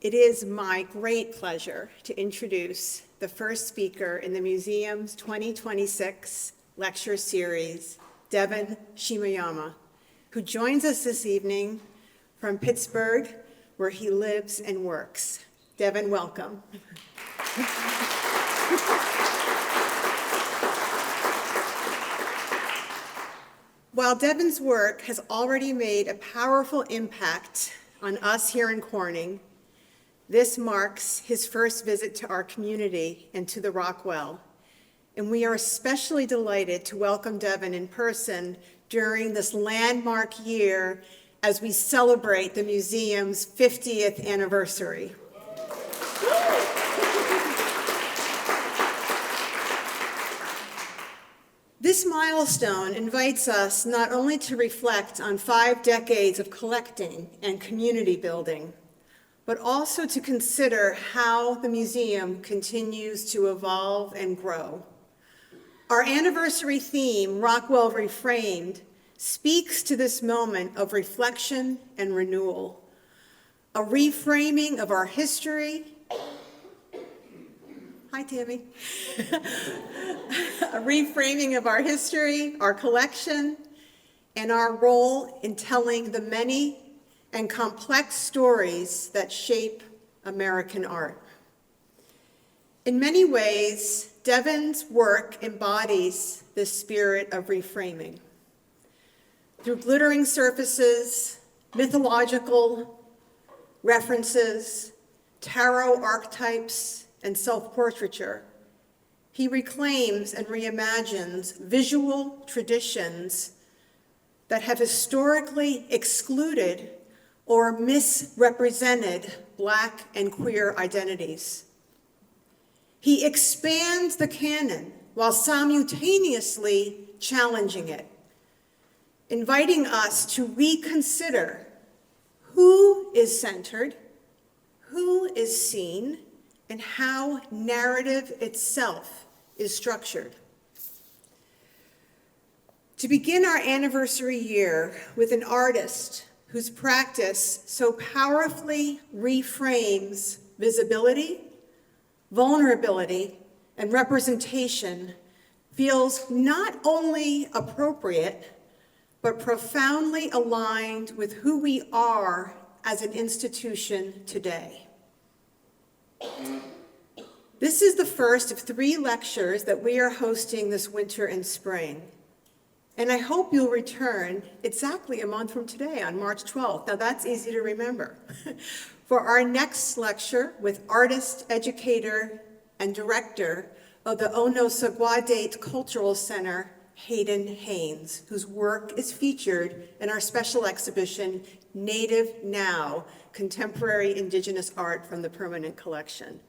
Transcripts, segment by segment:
It is my great pleasure to introduce the first speaker in the museum's 2026 lecture series, Devan Shimoyama, who joins us this evening from Pittsburgh, where he lives and works. Devan, welcome. While Devan's work has already made a powerful impact on us here in Corning, this marks his first visit to our community and to the Rockwell, and we are especially delighted to welcome Devan in person during this landmark year as we celebrate the museum's 50th anniversary. This milestone invites us not only to reflect on 5 decades of collecting and community building, but also to consider how the museum continues to evolve and grow. Our anniversary theme, Rockwell Reframed, speaks to this moment of reflection and renewal, a reframing of our history. Hi, Tammy. A reframing of our history, our collection, and our role in telling the many and complex stories that shape American art. In many ways, Devan's work embodies this spirit of reframing. Through glittering surfaces, mythological references, tarot archetypes, and self-portraiture, he reclaims and reimagines visual traditions that have historically excluded or misrepresented Black and queer identities. He expands the canon while simultaneously challenging it, inviting us to reconsider who is centered, who is seen, and how narrative itself is structured. To begin our anniversary year with an artist whose practice so powerfully reframes visibility, vulnerability, and representation feels not only appropriate, but profoundly aligned with who we are as an institution today. This is the first of 3 lectures that we are hosting this winter and spring. And I hope you'll return exactly a month from today on March 12th. Now that's easy to remember. For our next lecture with artist, educator, and director of the Onosogwadate Cultural Center, Hayden Haynes, whose work is featured in our special exhibition, Native Now, Contemporary Indigenous Art from the Permanent Collection.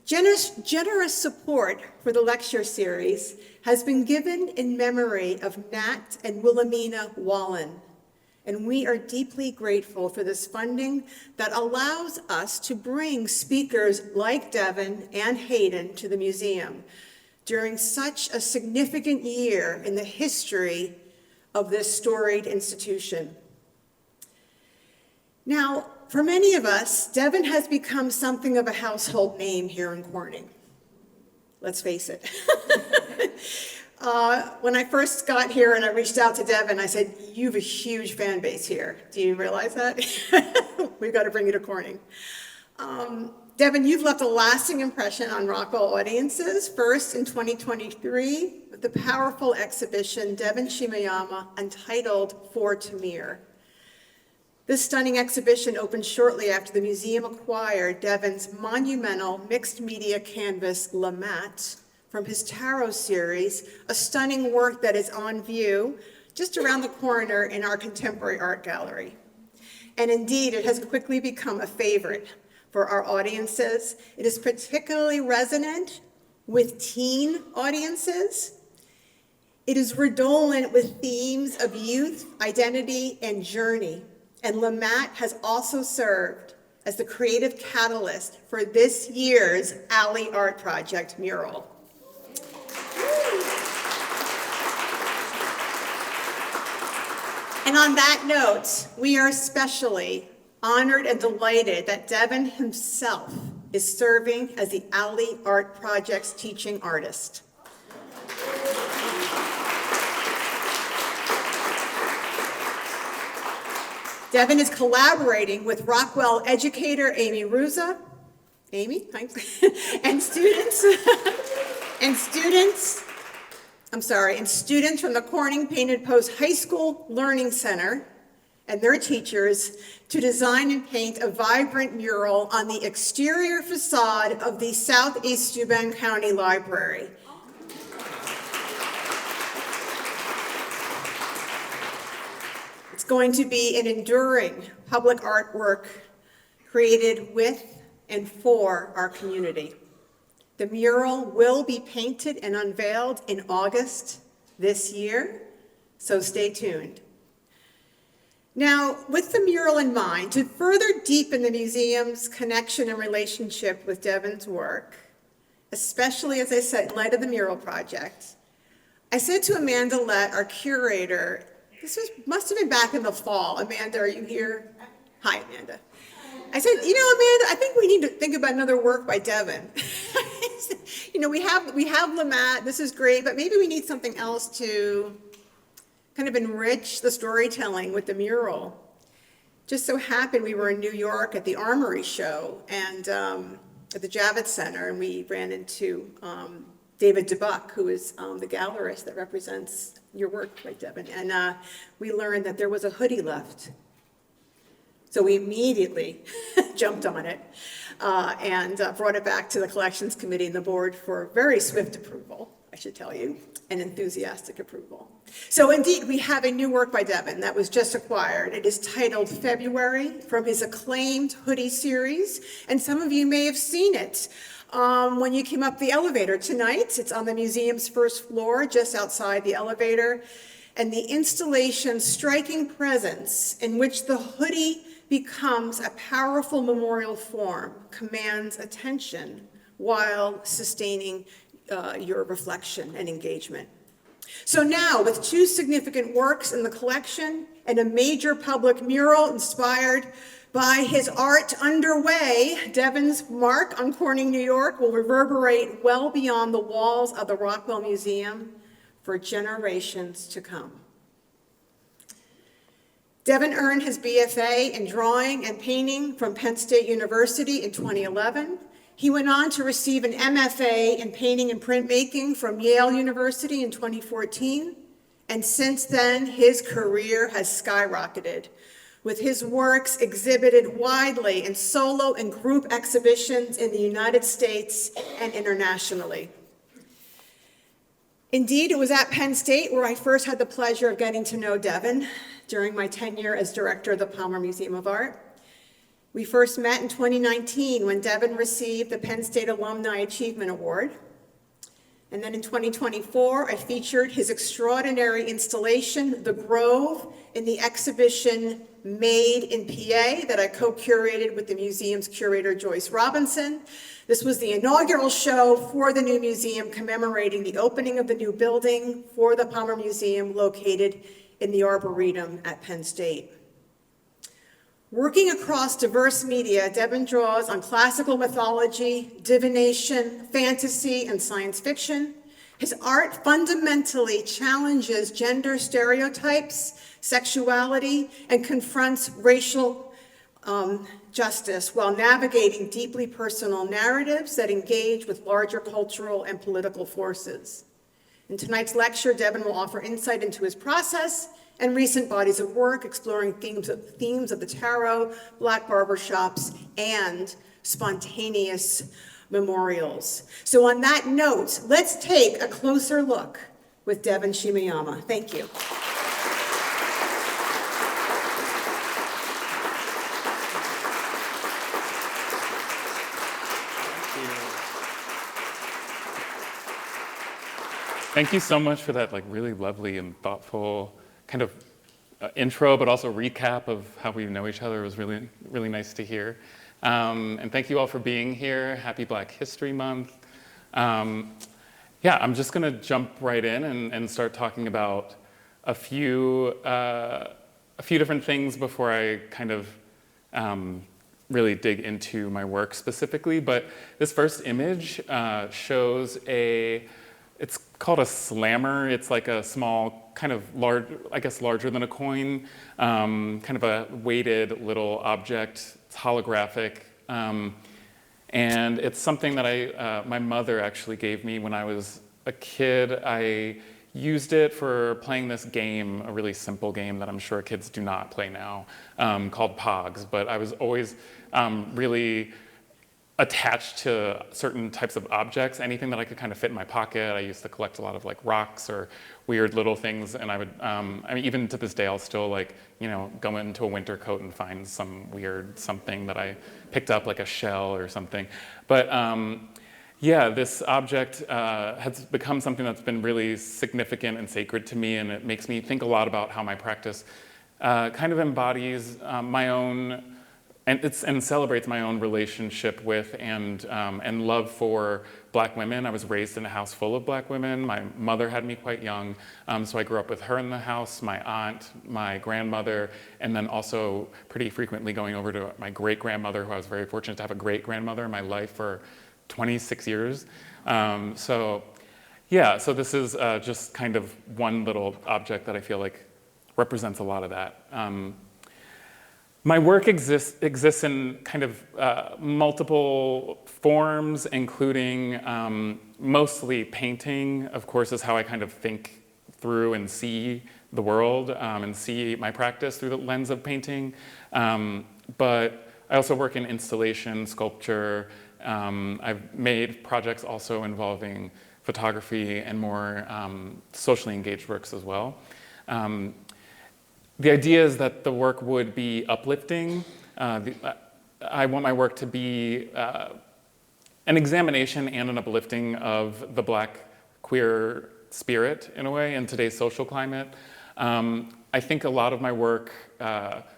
Generous support for the lecture series has been given in memory of Nat and Wilhelmina Wallen, and we are deeply grateful for this funding that allows us to bring speakers like Devan and Hayden to the museum during such a significant year in the history of this storied institution. Now, for many of us, Devan has become something of a household name here in Corning. Let's face it. When I first got here and I reached out to Devan, I said, you have a huge fan base here. Do you realize that? We've got to bring you to Corning. Devan, you've left a lasting impression on Rockwell audiences, first in 2023 with the powerful exhibition Devan Shimoyama entitled For Tamir. This stunning exhibition opened shortly after the museum acquired Devan's monumental mixed media canvas, La Mat, from his Tarot series, a stunning work that is on view just around the corner in our contemporary art gallery. And indeed, it has quickly become a favorite for our audiences. It is particularly resonant with teen audiences. It is redolent with themes of youth, identity, and journey. And La Mat has also served as the creative catalyst for this year's Alley Art Project mural. And on that note, we are especially honored and delighted that Devan himself is serving as the Alley Art Project's teaching artist. Devan is collaborating with Rockwell educator Amy Ruza, thanks, and students from the Corning Painted Post High School Learning Center and their teachers to design and paint a vibrant mural on the exterior facade of the Southeast Steuben County Library. It's going to be an enduring public artwork created with and for our community. The mural will be painted and unveiled in August this year, so stay tuned. Now, with the mural in mind, to further deepen the museum's connection and relationship with Devan's work, especially, as I said, in light of the mural project, I said to Amanda Lett, our curator, must have been back in the fall. Amanda, are you here? Hi, Amanda. I said, Amanda, I think we need to think about another work by Devan. We have Lamette, this is great, but maybe we need something else to kind of enrich the storytelling with the mural. Just so happened we were in New York at the Armory show and at the Javits Center, and we ran into David DeBuck, who is the gallerist that represents your work, right, Devan? And we learned that there was a hoodie left. So we immediately jumped on it and brought it back to the collections committee and the board for very swift approval, I should tell you, and enthusiastic approval. So indeed, we have a new work by Devan that was just acquired. It is titled February, from his acclaimed hoodie series, and some of you may have seen it when you came up the elevator tonight. It's on the museum's first floor, just outside the elevator, and the installation's striking presence in which the hoodie becomes a powerful memorial form commands attention while sustaining your reflection and engagement. So now, with two significant works in the collection and a major public mural inspired by his art underway, Devan's mark on Corning, New York will reverberate well beyond the walls of the Rockwell Museum for generations to come. Devan earned his BFA in drawing and painting from Penn State University in 2011. He went on to receive an MFA in painting and printmaking from Yale University in 2014. And since then, his career has skyrocketed, with his works exhibited widely in solo and group exhibitions in the United States and internationally. Indeed, it was at Penn State where I first had the pleasure of getting to know Devan during my tenure as director of the Palmer Museum of Art. We first met in 2019 when Devan received the Penn State Alumni Achievement Award. And then in 2024, I featured his extraordinary installation, The Grove, in the exhibition Made in PA that I co-curated with the museum's curator, Joyce Robinson. This was the inaugural show for the new museum commemorating the opening of the new building for the Palmer Museum located in the Arboretum at Penn State. Working across diverse media, Devan draws on classical mythology, divination, fantasy, and science fiction. His art fundamentally challenges gender stereotypes, sexuality, and confronts racial justice while navigating deeply personal narratives that engage with larger cultural and political forces. In tonight's lecture, Devan will offer insight into his process and recent bodies of work exploring themes of the tarot, Black barbershops, and spontaneous memorials. So on that note, let's take a closer look with Devan Shimoyama. Thank you. Thank you so much for that really lovely and thoughtful kind of intro, but also recap of how we know each other. It was really, really nice to hear. And thank you all for being here. Happy Black History Month. I'm just gonna jump right in and start talking about a few different things before I kind of really dig into my work specifically. But this first image shows it's called a slammer. It's like a small, kind of large, I guess larger than a coin, kind of a weighted little object. It's holographic. And it's something that my mother actually gave me when I was a kid. I used it for playing this game, a really simple game that I'm sure kids do not play now, called Pogs. But I was always really attached to certain types of objects, anything that I could kind of fit in my pocket. I used to collect a lot of like rocks or weird little things, and I would, I mean, even to this day, I'll still like, go into a winter coat and find some weird something that I picked up, like a shell or something. But yeah, this object has become something that's been really significant and sacred to me, and it makes me think a lot about how my practice kind of embodies my own, and celebrates my own relationship with and love for Black women. I was raised in a house full of Black women. My mother had me quite young, so I grew up with her in the house, my aunt, my grandmother, and then also pretty frequently going over to my great-grandmother, who I was very fortunate to have a great-grandmother in my life for 26 years. So this is just kind of one little object that I feel like represents a lot of that. My work exists in kind of multiple forms, including mostly painting, of course, is how I kind of think through and see the world and see my practice through the lens of painting. But I also work in installation, sculpture. I've made projects also involving photography and more socially engaged works as well. The idea is that the work would be uplifting. I want my work to be an examination and an uplifting of the Black queer spirit, in a way, in today's social climate. I think a lot of my work,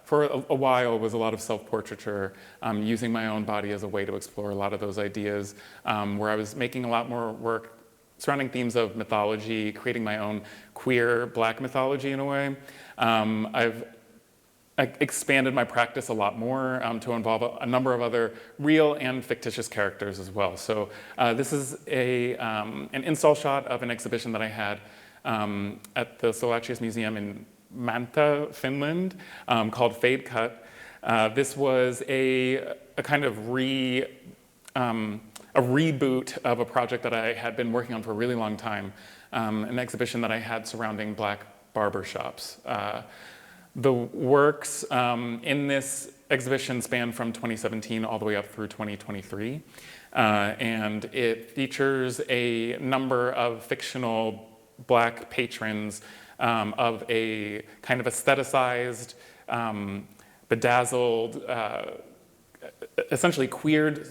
for a while, was a lot of self-portraiture, using my own body as a way to explore a lot of those ideas, where I was making a lot more work surrounding themes of mythology, creating my own queer Black mythology in a way. I've expanded my practice a lot more to involve a number of other real and fictitious characters as well. So this is an install shot of an exhibition that I had at the Zeitz Museum in Manta, Finland, called Fade Cut. This was a kind of a reboot of a project that I had been working on for a really long time, an exhibition that I had surrounding Black barbershops. The works in this exhibition span from 2017 all the way up through 2023, and it features a number of fictional Black patrons of a kind of aestheticized, bedazzled, essentially queered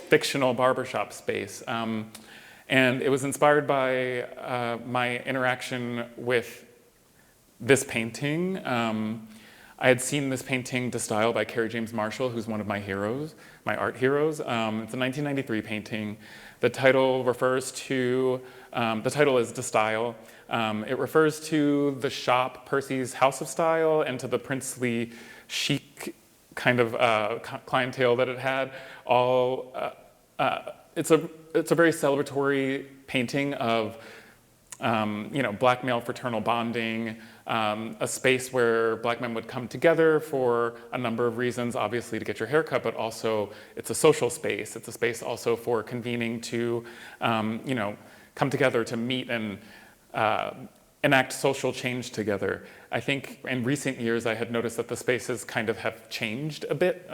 fictional barbershop space. And it was inspired by my interaction with this painting. I had seen this painting to style by Carrie James Marshall, who's one of my heroes, my art heroes. It's a 1993 painting. The title refers to, the title is To Style. It refers to the shop Percy's House of Style and to the princely chic kind of clientele that it had. It's a very celebratory painting of Black male fraternal bonding, a space where Black men would come together for a number of reasons, obviously to get your hair cut, but also it's a social space. It's a space also for convening to, come together to meet and enact social change together. I think in recent years I had noticed that the spaces kind of have changed a bit.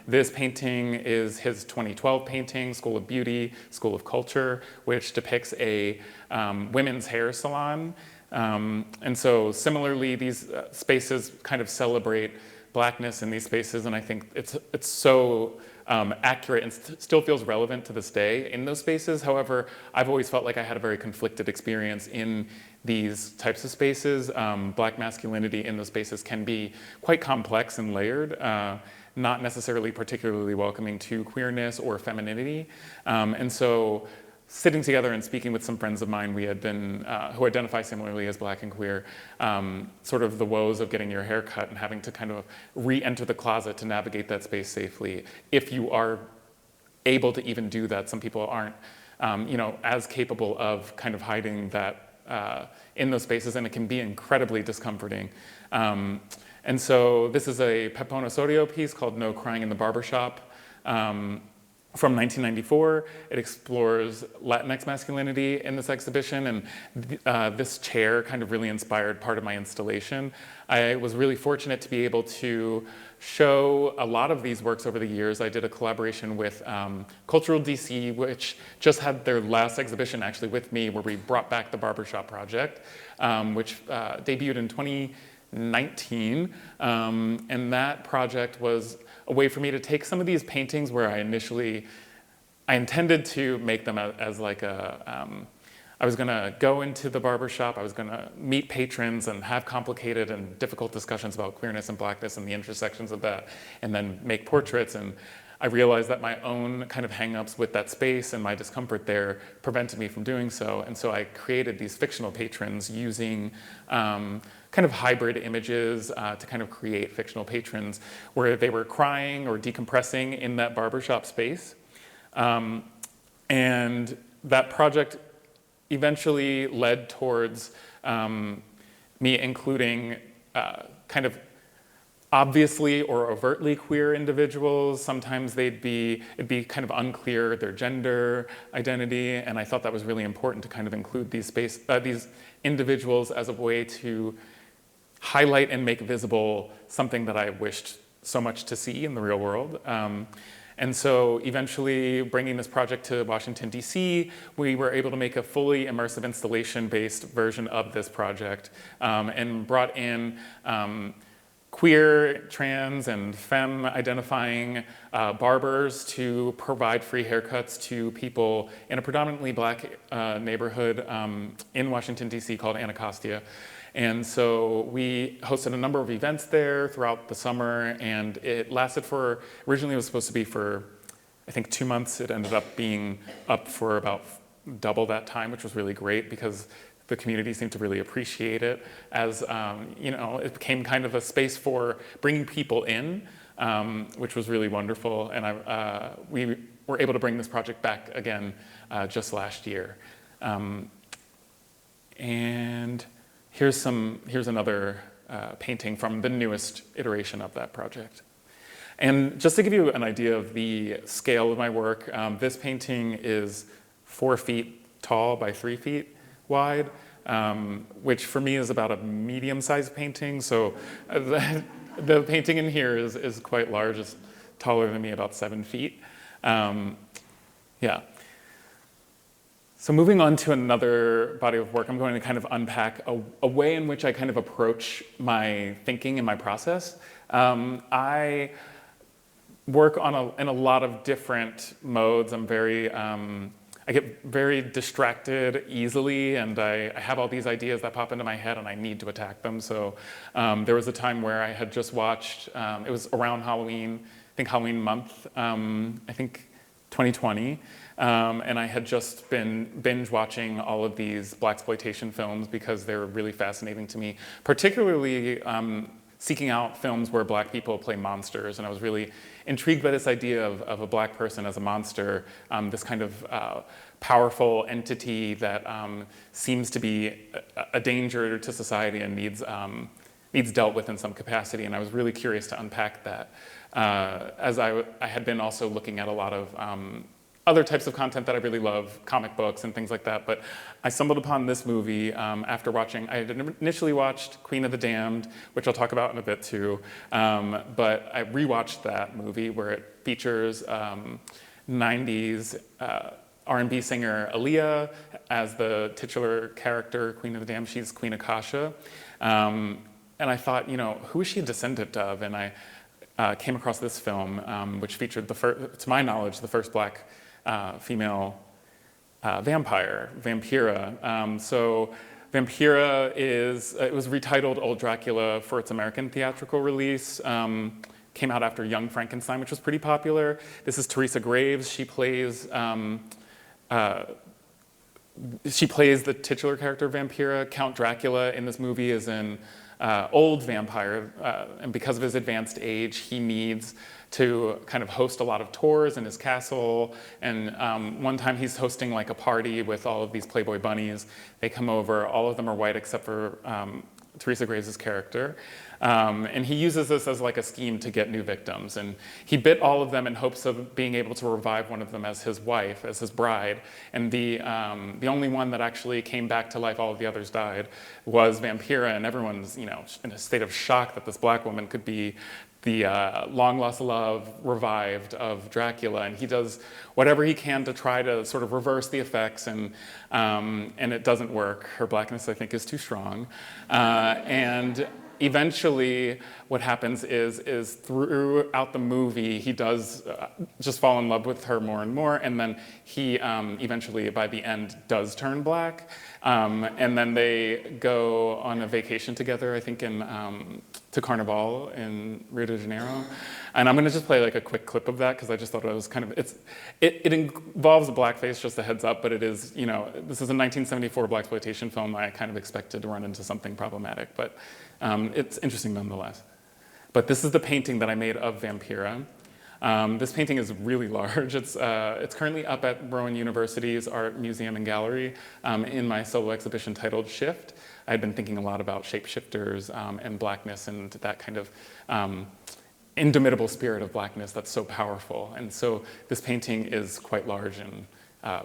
This painting is his 2012 painting, School of Beauty, School of Culture, which depicts a women's hair salon. And so similarly, these spaces kind of celebrate Blackness in these spaces, and I think it's so accurate and still feels relevant to this day in those spaces. However, I've always felt like I had a very conflicted experience in these types of spaces. Black masculinity in those spaces can be quite complex and layered, not necessarily particularly welcoming to queerness or femininity. And so sitting together and speaking with some friends of mine we had been, who identify similarly as Black and queer, sort of the woes of getting your hair cut and having to kind of re-enter the closet to navigate that space safely. If you are able to even do that, some people aren't, as capable of kind of hiding that in those spaces, and it can be incredibly discomforting. And so this is a Pepón Osorio piece called No Crying in the Barbershop. From 1994. It explores Latinx masculinity in this exhibition, and this chair kind of really inspired part of my installation. I was really fortunate to be able to show a lot of these works over the years. I did a collaboration with Cultural DC, which just had their last exhibition actually with me, where we brought back the Barbershop Project, which debuted in 2019, and that project was a way for me to take some of these paintings where I intended to make them as like I was gonna go into the barbershop, I was gonna meet patrons and have complicated and difficult discussions about queerness and Blackness and the intersections of that, and then make portraits. And I realized that my own kind of hangups with that space and my discomfort there prevented me from doing so. And so I created these fictional patrons using kind of hybrid images to kind of create fictional patrons where they were crying or decompressing in that barbershop space. And that project eventually led towards me including kind of obviously or overtly queer individuals. Sometimes it'd be kind of unclear their gender identity, and I thought that was really important to kind of include these individuals as a way to highlight and make visible something that I wished so much to see in the real world. And so eventually, bringing this project to Washington, D.C., we were able to make a fully immersive installation-based version of this project, and brought in queer, trans, and femme-identifying barbers to provide free haircuts to people in a predominantly Black neighborhood in Washington, D.C. called Anacostia. And so we hosted a number of events there throughout the summer, and it lasted for, originally it was supposed to be for, I think, 2 months. It ended up being up for about double that time, which was really great because the community seemed to really appreciate it as, it became kind of a space for bringing people in, which was really wonderful. And we were able to bring this project back again just last year. And here's another painting from the newest iteration of that project. And just to give you an idea of the scale of my work, this painting is 4 feet tall by 3 feet wide, which for me is about a medium-sized painting. So the painting in here is quite large. It's taller than me, about 7 feet. Yeah. So moving on to another body of work, I'm going to kind of unpack a way in which I kind of approach my thinking and my process. I work in a lot of different modes. I get very distracted easily, and I have all these ideas that pop into my head and I need to attack them. So there was a time where I had just watched, it was around Halloween, I think Halloween month, I think 2020. And I had just been binge watching all of these blaxploitation films because they were really fascinating to me, particularly seeking out films where Black people play monsters. And I was really intrigued by this idea of a Black person as a monster, this kind of powerful entity that seems to be a danger to society and needs dealt with in some capacity. And I was really curious to unpack that, as I had been also looking at a lot of other types of content that I really love, comic books and things like that. But I stumbled upon this movie after watching, I had initially watched Queen of the Damned, which I'll talk about in a bit too. But I rewatched that movie where it features 90s R&B singer Aaliyah as the titular character, Queen of the Damned. She's Queen Akasha. And I thought, who is she a descendant of? And I came across this film, which featured, to my knowledge, the first Black female vampire, Vampira. So Vampira it was retitled Old Dracula for its American theatrical release. Came out after Young Frankenstein, which was pretty popular. This is Teresa Graves. She plays she plays the titular character Vampira. Count Dracula in this movie is an old vampire, and because of his advanced age, he needs to kind of host a lot of tours in his castle. And one time he's hosting like a party with all of these Playboy bunnies. They come over, all of them are white except for Theresa Graves' character. And he uses this as like a scheme to get new victims. And he bit all of them in hopes of being able to revive one of them as his wife, as his bride. And the only one that actually came back to life, all of the others died, was Vampira. And everyone's, in a state of shock that this black woman could be the long-lost love revived of Dracula. And he does whatever he can to try to sort of reverse the effects, and it doesn't work. Her blackness, I think, is too strong. And eventually what happens is throughout the movie, he does just fall in love with her more and more, and then he eventually, by the end, does turn black. And then they go on a vacation together, I think to Carnival in Rio de Janeiro. And I'm gonna just play like a quick clip of that because I just thought it was kind of, it involves blackface, just a heads up, but it is, this is a 1974 blaxploitation film. I kind of expected to run into something problematic, but it's interesting nonetheless. But this is the painting that I made of Vampira. This painting is really large. It's currently up at Rowan University's Art Museum and Gallery in my solo exhibition titled Shift. I'd been thinking a lot about shapeshifters and blackness and that kind of indomitable spirit of blackness that's so powerful. And so this painting is quite large and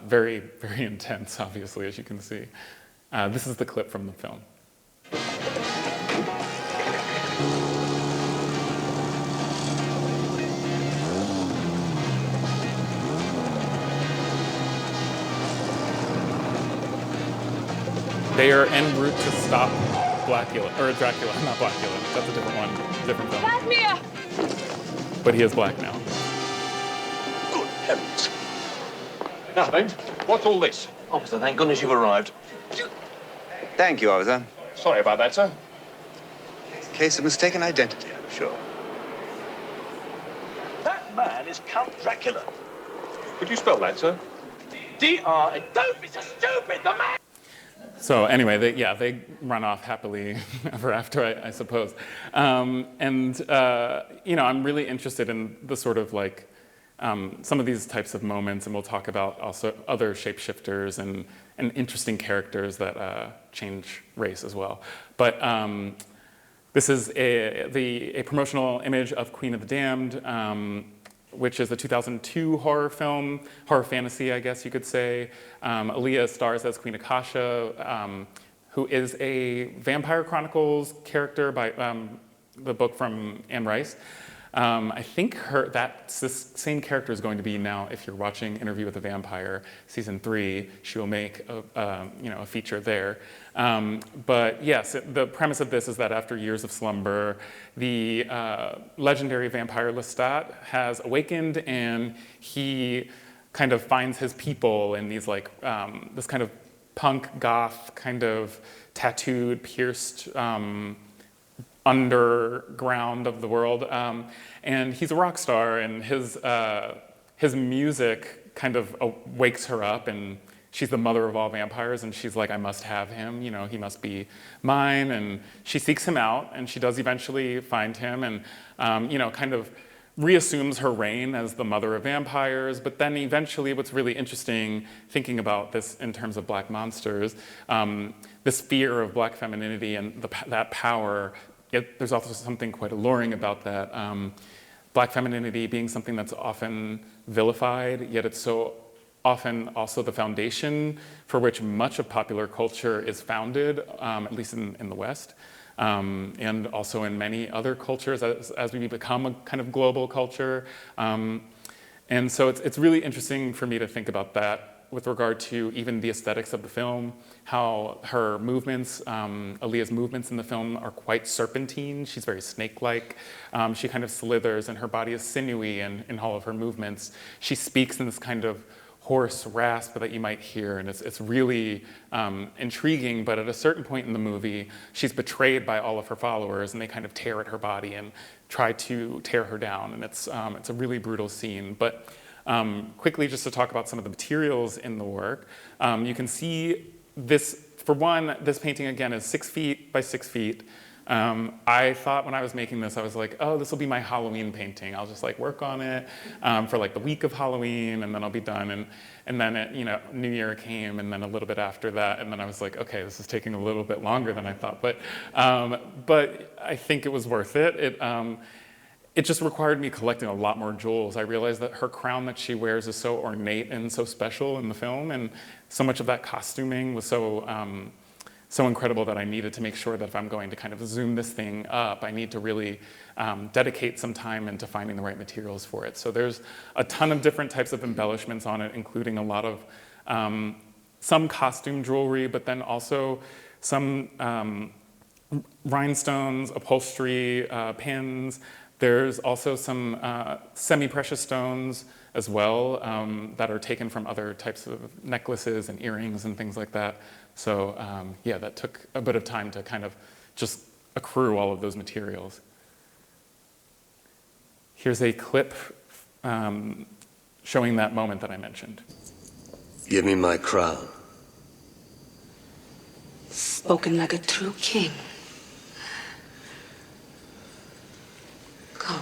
very, very intense, obviously, as you can see. This is the clip from the film. They are en route to stop Dracula, not Blackula. That's a different one, different film. Vladimir! But he is black now. Good heavens. Nothing. What's all this? Officer, thank goodness you've arrived. Thank you, officer. Sorry about that, sir. Case of mistaken identity, I'm sure. That man is Count Dracula. Could you spell that, sir? D-R... Don't be so stupid, the man... So anyway, they run off happily ever after, I suppose. I'm really interested in the sort of like some of these types of moments, and we'll talk about also other shapeshifters and interesting characters that change race as well. But this is a promotional image of Queen of the Damned, which is a 2002 horror film, horror fantasy, I guess you could say. Aaliyah stars as Queen Akasha, who is a Vampire Chronicles character by the book from Anne Rice. I think this same character is going to be now, if you're watching Interview with a Vampire, season 3, she will make a feature there. But yes, the premise of this is that after years of slumber, the legendary vampire Lestat has awakened, and he kind of finds his people in these like, this kind of punk goth, kind of tattooed, pierced, underground of the world, and he's a rock star, and his music kind of wakes her up, and she's the mother of all vampires, and she's like, I must have him, he must be mine, and she seeks him out, and she does eventually find him, and kind of reassumes her reign as the mother of vampires. But then eventually, what's really interesting, thinking about this in terms of black monsters, this fear of black femininity and that power, there's also something quite alluring about that. Black femininity being something that's often vilified, yet it's so often also the foundation for which much of popular culture is founded, at least in the West, and also in many other cultures as we become a kind of global culture. And so it's really interesting for me to think about that with regard to even the aesthetics of the film, how her movements, Aaliyah's movements in the film are quite serpentine. She's very snake-like. She kind of slithers, and her body is sinewy in all of her movements. She speaks in this kind of hoarse rasp that you might hear, and it's really intriguing, but at a certain point in the movie, she's betrayed by all of her followers, and they kind of tear at her body and try to tear her down, and it's a really brutal scene. But Quickly, just to talk about some of the materials in the work, you can see this, for one, this painting again is 6 feet by 6 feet. I thought when I was making this, I was like, oh, this will be my Halloween painting. I'll just like work on it for like the week of Halloween, and then I'll be done. And then it, New Year came, and then a little bit after that, and then I was like, okay, this is taking a little bit longer than I thought, but I think it was worth it. It just required me collecting a lot more jewels. I realized that her crown that she wears is so ornate and so special in the film, and so much of that costuming was so incredible that I needed to make sure that if I'm going to kind of zoom this thing up, I need to really dedicate some time into finding the right materials for it. So there's a ton of different types of embellishments on it, including a lot of some costume jewelry, but then also some rhinestones, upholstery, pins. There's also some semi-precious stones as well that are taken from other types of necklaces and earrings and things like that. So yeah, that took a bit of time to kind of just accrue all of those materials. Here's a clip showing that moment that I mentioned. Give me my crown. Spoken like a true king. Go.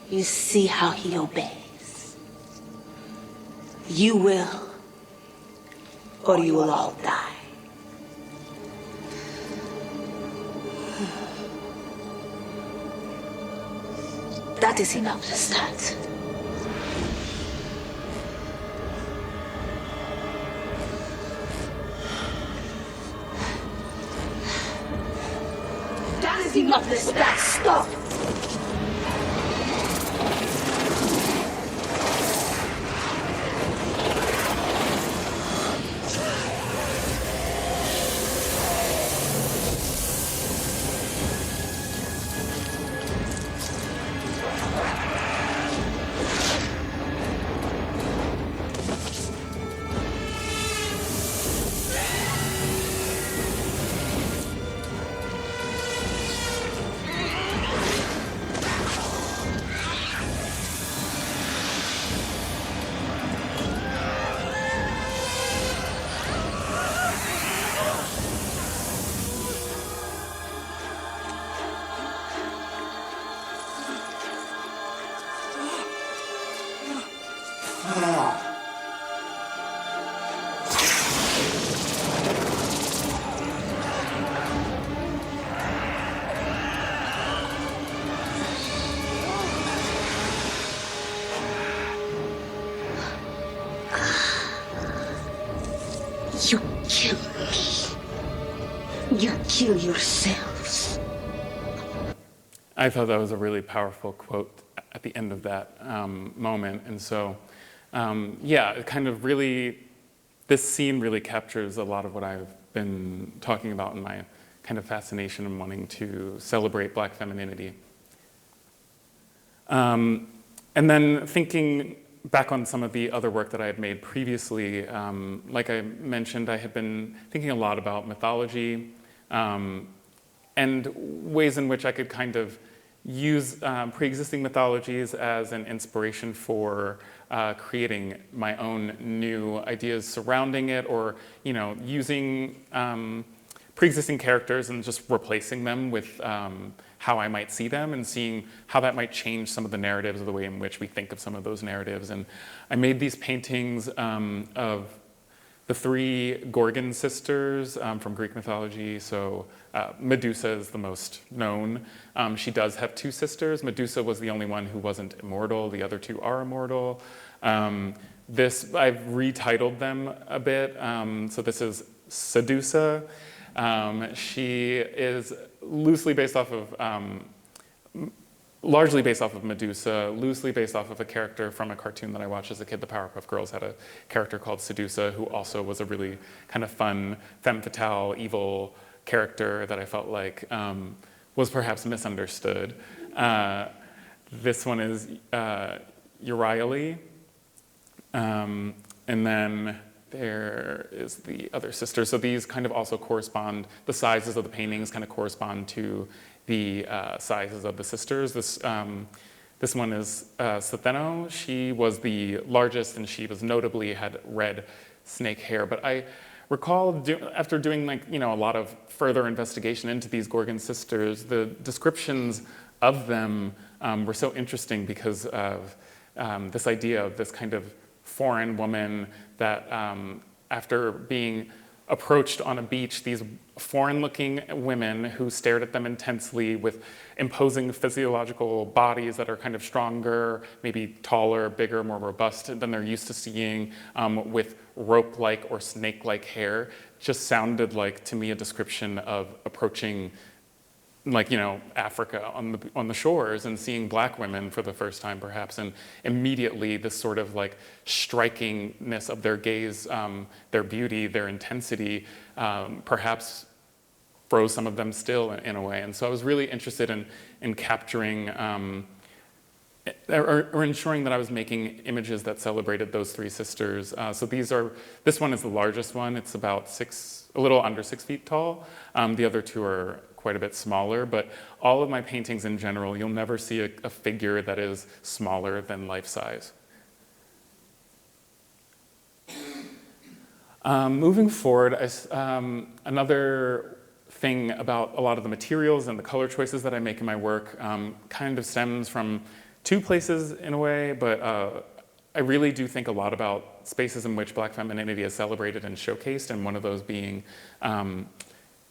You see how he obeys. You will, or you will all die. That is enough to start. That is enough to start. Stop. You kill me. You kill yourselves. I thought that was a really powerful quote at the end of that moment. And so, yeah, it kind of really, this scene really captures a lot of what I've been talking about in my kind of fascination and wanting to celebrate Black femininity. And then thinking back on some of the other work that I had made previously, like I mentioned, I had been thinking a lot about mythology and ways in which I could kind of use pre-existing mythologies as an inspiration for creating my own new ideas surrounding it, or using pre-existing characters and just replacing them with how I might see them, and seeing how that might change some of the narratives or the way in which we think of some of those narratives. And I made these paintings of the 3 Gorgon sisters from Greek mythology. So Medusa is the most known. She does have 2 sisters. Medusa was the only one who wasn't immortal. The other 2 are immortal. I've retitled them a bit. So this is Sedusa. She is loosely based off of, largely based off of Medusa, loosely based off of a character from a cartoon that I watched as a kid. The Powerpuff Girls had a character called Sedusa, who also was a really kind of fun, femme fatale, evil character that I felt like was perhaps misunderstood. This one is Euryale. And then there is the other sister. So these kind of also correspond, the sizes of the paintings kind of correspond to the sizes of the sisters. This one is Satheno. She was the largest, and she was notably had red snake hair. But I recall after doing a lot of further investigation into these Gorgon sisters, the descriptions of them were so interesting because of this idea of this kind of foreign woman that after being approached on a beach, these foreign-looking women who stared at them intensely with imposing physiological bodies that are kind of stronger, maybe taller, bigger, more robust than they're used to seeing, with rope-like or snake-like hair, just sounded like, to me, a description of approaching Africa on the shores and seeing black women for the first time, perhaps, and immediately this sort of strikingness of their gaze, their beauty, their intensity, perhaps froze some of them still in a way. And so I was really interested in capturing or ensuring that I was making images that celebrated those three sisters. So this one is the largest one. It's about a little under 6 feet tall. The other two are quite a bit smaller, but all of my paintings in general, you'll never see a figure that is smaller than life size. Moving forward, another thing about a lot of the materials and the color choices that I make in my work kind of stems from two places in a way, but I really do think a lot about spaces in which Black femininity is celebrated and showcased, and one of those being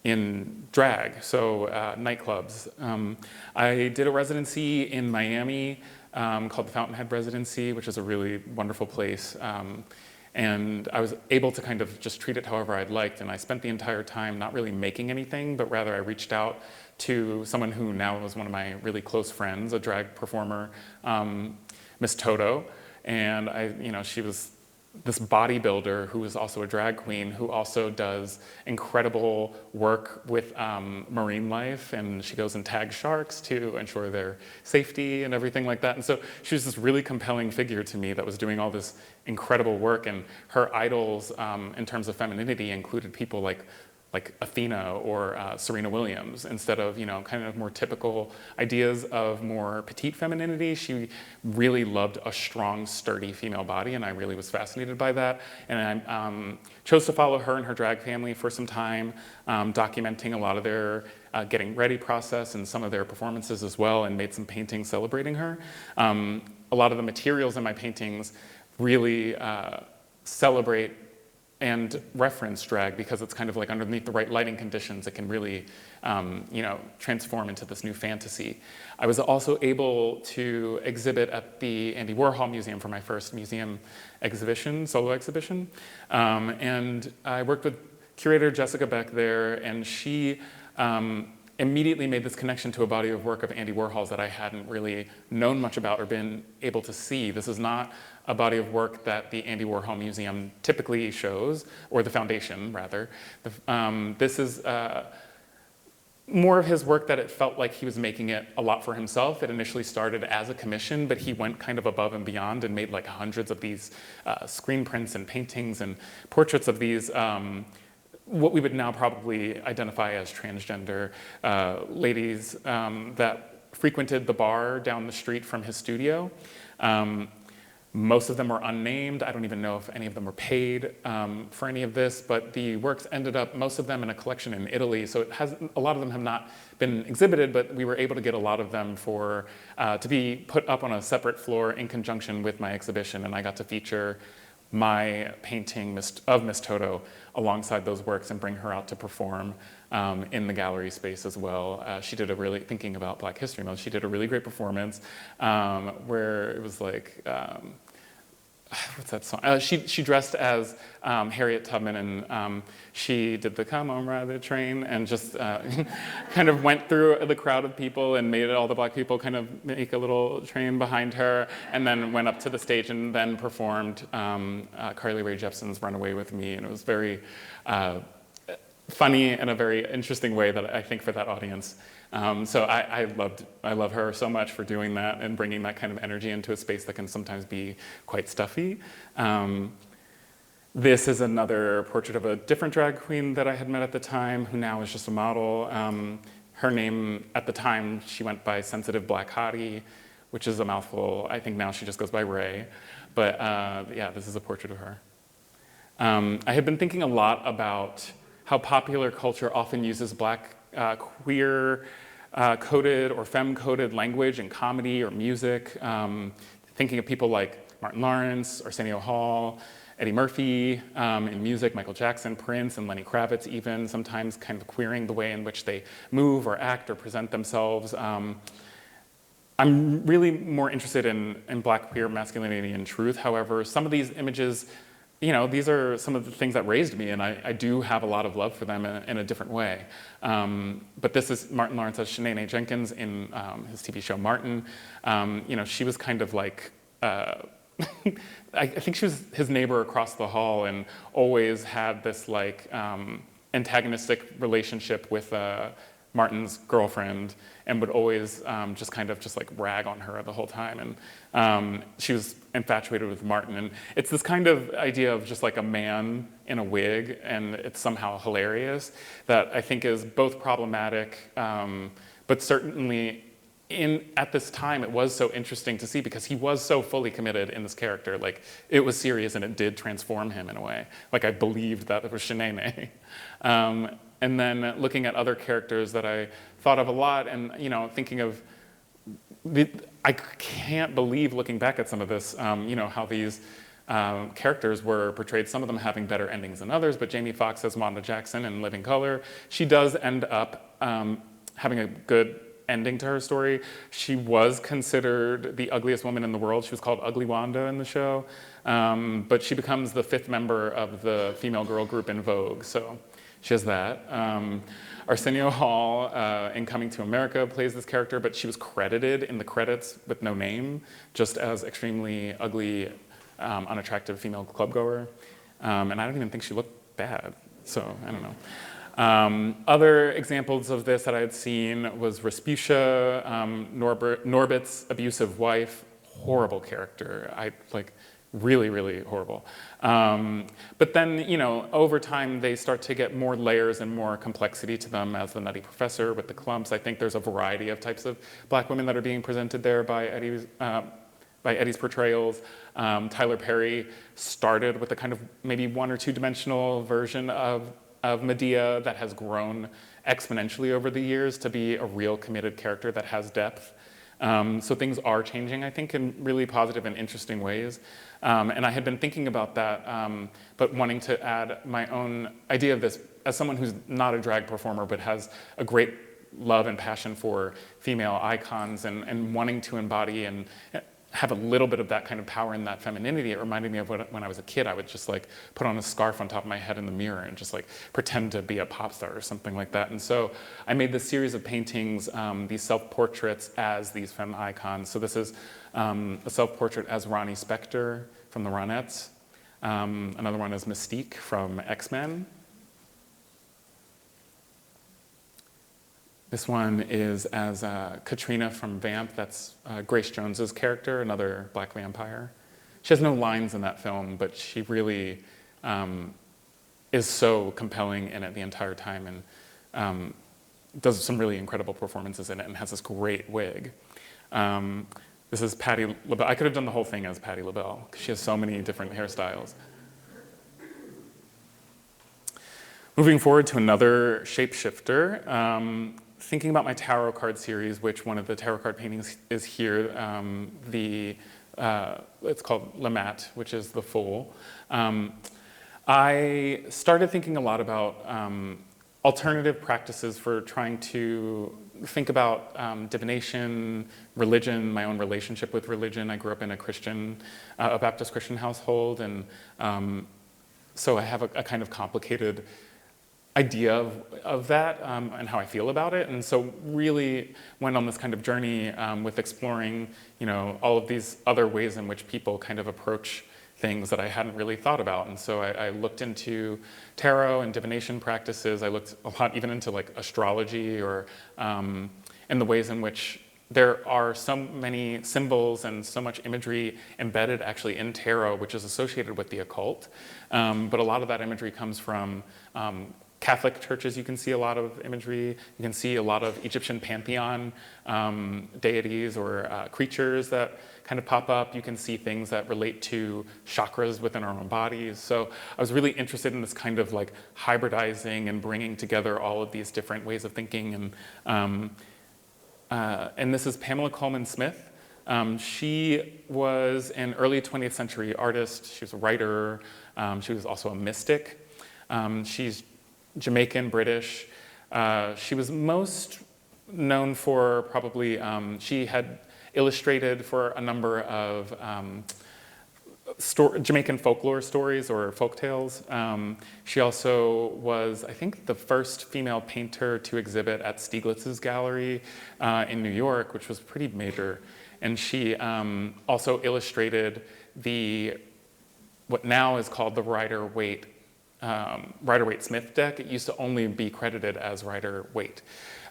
in drag, so nightclubs. I did a residency in Miami called the Fountainhead Residency, which is a really wonderful place. And I was able to kind of just treat it however I'd liked. And I spent the entire time not really making anything, but rather I reached out to someone who now was one of my really close friends, a drag performer, Miss Toto. And she was this bodybuilder who is also a drag queen, who also does incredible work with marine life, and she goes and tags sharks to ensure their safety and everything like that. And so she was this really compelling figure to me that was doing all this incredible work, and her idols in terms of femininity included people like Athena or Serena Williams, instead of kind of more typical ideas of more petite femininity. She really loved a strong, sturdy female body, and I really was fascinated by that. And I chose to follow her and her drag family for some time, documenting a lot of their getting ready process and some of their performances as well, and made some paintings celebrating her. A lot of the materials in my paintings really celebrate and reference drag, because it's kind of like underneath the right lighting conditions, it can really, transform into this new fantasy. I was also able to exhibit at the Andy Warhol Museum for my first museum exhibition, solo exhibition. And I worked with curator Jessica Beck there, and she immediately made this connection to a body of work of Andy Warhol's that I hadn't really known much about or been able to see. This is not a body of work that the Andy Warhol Museum typically shows, or the foundation, rather. This is more of his work that it felt like he was making it a lot for himself. It initially started as a commission, but he went kind of above and beyond and made like hundreds of these screen prints and paintings and portraits of these what we would now probably identify as transgender ladies that frequented the bar down the street from his studio. Most of them were unnamed. I don't even know if any of them were paid for any of this, but the works ended up, most of them in a collection in Italy, so a lot of them have not been exhibited, but we were able to get a lot of them to be put up on a separate floor in conjunction with my exhibition, and I got to feature my painting of Miss Toto alongside those works and bring her out to perform in the gallery space as well. She did thinking about Black History Month, she did a really great performance where it was like, what's that song? She dressed as Harriet Tubman, and she did the "Come on, ride the train," and just kind of went through the crowd of people and made all the Black people kind of make a little train behind her, and then went up to the stage and then performed Carly Rae Jepsen's "Run Away with Me," and it was very funny in a very interesting way that I think for that audience. So I love her so much for doing that and bringing that kind of energy into a space that can sometimes be quite stuffy. This is another portrait of a different drag queen that I had met at the time, who now is just a model. Her name, at the time, she went by Sensitive Black Hottie, which is a mouthful. I think now she just goes by Ray. But yeah, this is a portrait of her. I had been thinking a lot about how popular culture often uses Black queer coded or femme-coded language in comedy or music. Thinking of people like Martin Lawrence, Arsenio Hall, Eddie Murphy, in music, Michael Jackson, Prince, and Lenny Kravitz even, sometimes kind of queering the way in which they move or act or present themselves. I'm really more interested in Black queer masculinity and truth. However, some of these images, you know, these are some of the things that raised me, and I do have a lot of love for them in a different way. But this is Martin Lawrence as Shanae Jenkins in his TV show Martin. You know, she was kind of like, I think she was his neighbor across the hall and always had this like antagonistic relationship with Martin's girlfriend, and would always just like rag on her the whole time. And she was infatuated with Martin. And it's this kind of idea of just like a man in a wig, and it's somehow hilarious, that I think is both problematic, but certainly at this time, it was so interesting to see because he was so fully committed in this character. Like, it was serious and it did transform him in a way. Like, I believed that it was Shanae. And then looking at other characters that I thought of a lot, and you know, thinking of, I can't believe looking back at some of this, you know, how these characters were portrayed, some of them having better endings than others, but Jamie Foxx as Wanda Jackson in Living Color, she does end up having a good ending to her story. She was considered the ugliest woman in the world. She was called Ugly Wanda in the show, but she becomes the 5th member of the female girl group in Vogue, so she has that. Arsenio Hall in Coming to America plays this character, but she was credited in the credits with no name, just as extremely ugly, unattractive female clubgoer. And I don't even think she looked bad, so I don't know. Other examples of this that I had seen was Respucia, Norbit's abusive wife, horrible character. Really, really horrible. But then, you know, over time, they start to get more layers and more complexity to them, as the Nutty Professor with the clumps. I think there's a variety of types of Black women that are being presented there by Eddie's portrayals. Tyler Perry started with a kind of maybe 1 or 2 dimensional version of Medea that has grown exponentially over the years to be a real committed character that has depth. So things are changing, I think, in really positive and interesting ways. And I had been thinking about that, but wanting to add my own idea of this as someone who's not a drag performer, but has a great love and passion for female icons and wanting to embody and have a little bit of that kind of power and that femininity. It reminded me of when I was a kid, I would just like put on a scarf on top of my head in the mirror and just like pretend to be a pop star or something like that. And so I made this series of paintings, these self-portraits as these femme icons. So this is a self-portrait as Ronnie Spector from the Ronettes. Another one is Mystique from X-Men. This one is as Katrina from Vamp. That's Grace Jones's character, another Black vampire. She has no lines in that film, but she really is so compelling in it the entire time, and does some really incredible performances in it, and has this great wig. This is Patti LaBelle. I could have done the whole thing as Patti LaBelle, because she has so many different hairstyles. Moving forward to another shapeshifter. Thinking about my tarot card series, which one of the tarot card paintings is here, it's called Lamat, which is the Fool. I started thinking a lot about alternative practices for trying to think about divination, religion, my own relationship with religion. I grew up in a Baptist Christian household, and so I have a kind of complicated idea of that and how I feel about it. And so really went on this kind of journey with exploring, you know, all of these other ways in which people kind of approach things that I hadn't really thought about. And so I looked into tarot and divination practices. I looked a lot even into like astrology or and the ways in which there are so many symbols and so much imagery embedded actually in tarot, which is associated with the occult. But a lot of that imagery comes from Catholic churches. You can see a lot of imagery. You can see a lot of Egyptian pantheon deities or creatures that kind of pop up. You can see things that relate to chakras within our own bodies. So I was really interested in this kind of like hybridizing and bringing together all of these different ways of thinking. And this is Pamela Coleman Smith. She was an early 20th century artist. She was a writer. She was also a mystic. She's Jamaican, British. She was most known for probably, she had illustrated for a number of Jamaican folklore stories or folktales. She also was, I think, the first female painter to exhibit at Stieglitz's gallery in New York, which was pretty major. And she also illustrated what now is called the Rider-Waite Smith deck. It used to only be credited as Rider-Waite.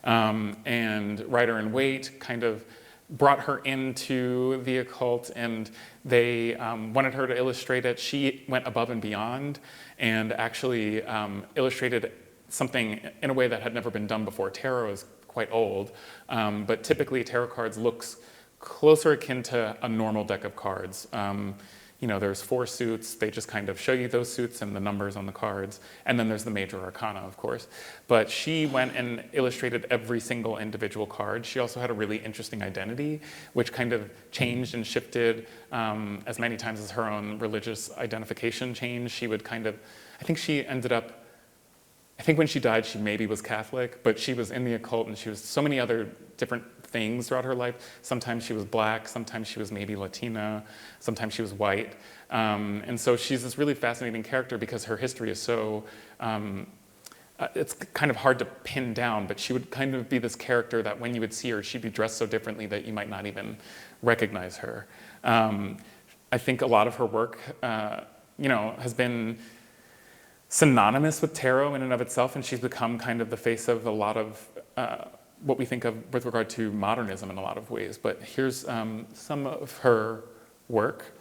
And Rider and Waite kind of brought her into the occult, and they wanted her to illustrate it. She went above and beyond and actually illustrated something in a way that had never been done before. Tarot is quite old, but typically tarot cards looks closer akin to a normal deck of cards. You know, there's 4 suits. They just kind of show you those suits and the numbers on the cards. And then there's the major arcana, of course. But she went and illustrated every single individual card. She also had a really interesting identity, which kind of changed and shifted as many times as her own religious identification changed. She would kind of, I think when she died, she maybe was Catholic, but she was in the occult, and she was so many other different things throughout her life. Sometimes she was Black, sometimes she was maybe Latina, sometimes she was white. And so she's this really fascinating character because her history is so, it's kind of hard to pin down, but she would kind of be this character that when you would see her, she'd be dressed so differently that you might not even recognize her. I think a lot of her work, has been synonymous with tarot in and of itself, and she's become kind of the face of a lot of what we think of with regard to modernism in a lot of ways. But here's some of her work.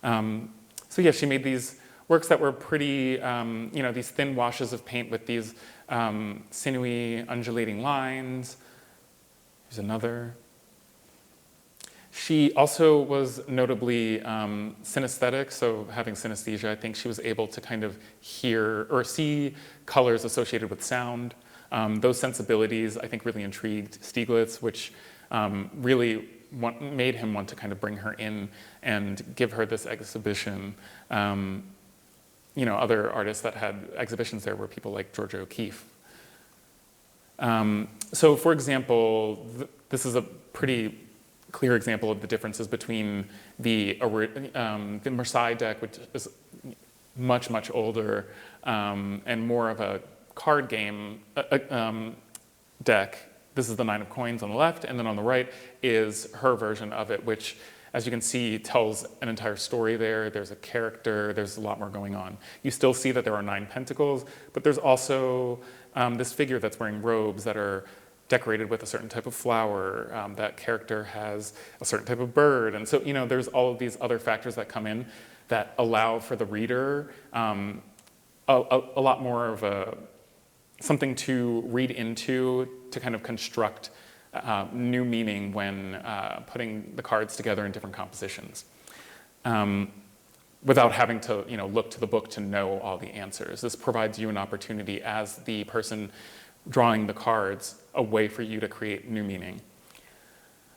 So yeah, she made these works that were pretty, these thin washes of paint with these sinewy, undulating lines. Here's another. She also was notably synesthetic, so having synesthesia, I think she was able to kind of hear or see colors associated with sound. Those sensibilities, I think, really intrigued Stieglitz, which really made him want to kind of bring her in and give her this exhibition. Other artists that had exhibitions there were people like Georgia O'Keeffe. So, for example, this is a pretty clear example of the differences between the Marseille deck, which is much, much older and more of a card game deck. This is the 9 of coins on the left, and then on the right is her version of it, which, as you can see, tells an entire story there. There's a character, there's a lot more going on. You still see that there are 9 pentacles, but there's also this figure that's wearing robes that are decorated with a certain type of flower. That character has a certain type of bird. And so, there's all of these other factors that come in that allow for the reader a lot more of something to read into, to kind of construct new meaning when putting the cards together in different compositions, without having to look to the book to know all the answers. This provides you an opportunity as the person drawing the cards, a way for you to create new meaning.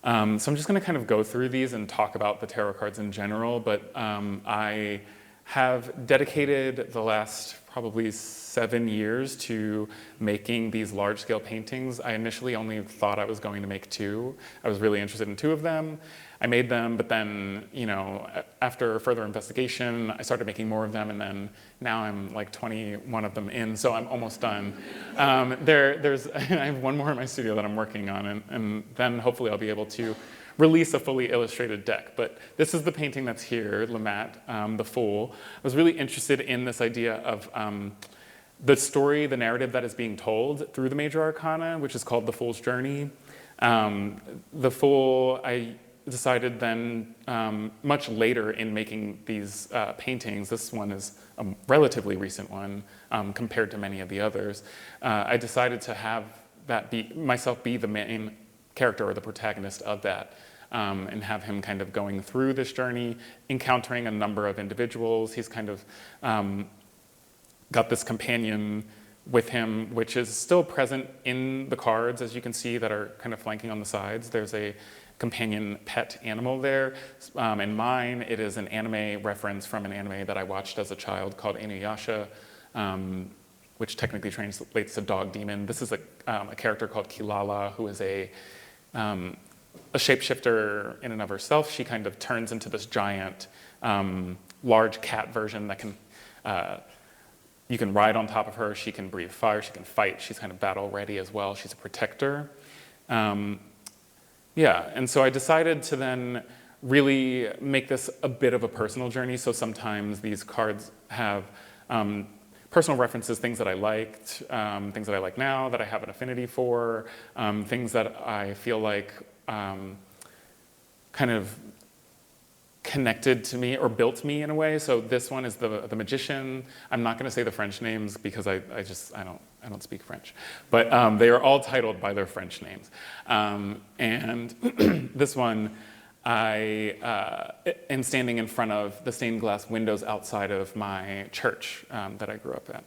So I'm just going to kind of go through these and talk about the tarot cards in general, but I have dedicated the last probably 7 years to making these large-scale paintings. I initially only thought I was going to make 2. I was really interested in 2 of them. I made them, but then, after further investigation, I started making more of them, and then now I'm like 21 of them in, so I'm almost done. I have 1 more in my studio that I'm working on, and then hopefully I'll be able to release a fully illustrated deck. But this is the painting that's here, Lamat, The Fool. I was really interested in this idea of the story, the narrative that is being told through the major arcana, which is called The Fool's Journey. The full, I decided then, much later in making these paintings, this one is a relatively recent one compared to many of the others, I decided to have that myself be the main character or the protagonist of that, and have him kind of going through this journey, encountering a number of individuals. He's kind of got this companion with him, which is still present in the cards, as you can see, that are kind of flanking on the sides. There's a companion pet animal there. In mine, it is an anime reference from an anime that I watched as a child called Inuyasha, which technically translates to dog demon. This is a character called Kilala, who is a shapeshifter in and of herself. She kind of turns into this giant, large cat version that can, you can ride on top of her. She can breathe fire, she can fight. She's kind of battle ready as well. She's a protector. Yeah, and so I decided to then really make this a bit of a personal journey. So sometimes these cards have personal references, things that I liked, things that I like now, that I have an affinity for, things that I feel like kind of connected to me or built me in a way. So this one is the magician. I'm not going to say the French names because I don't speak French, but they are all titled by their French names. And this one, I am standing in front of the stained glass windows outside of my church that I grew up at.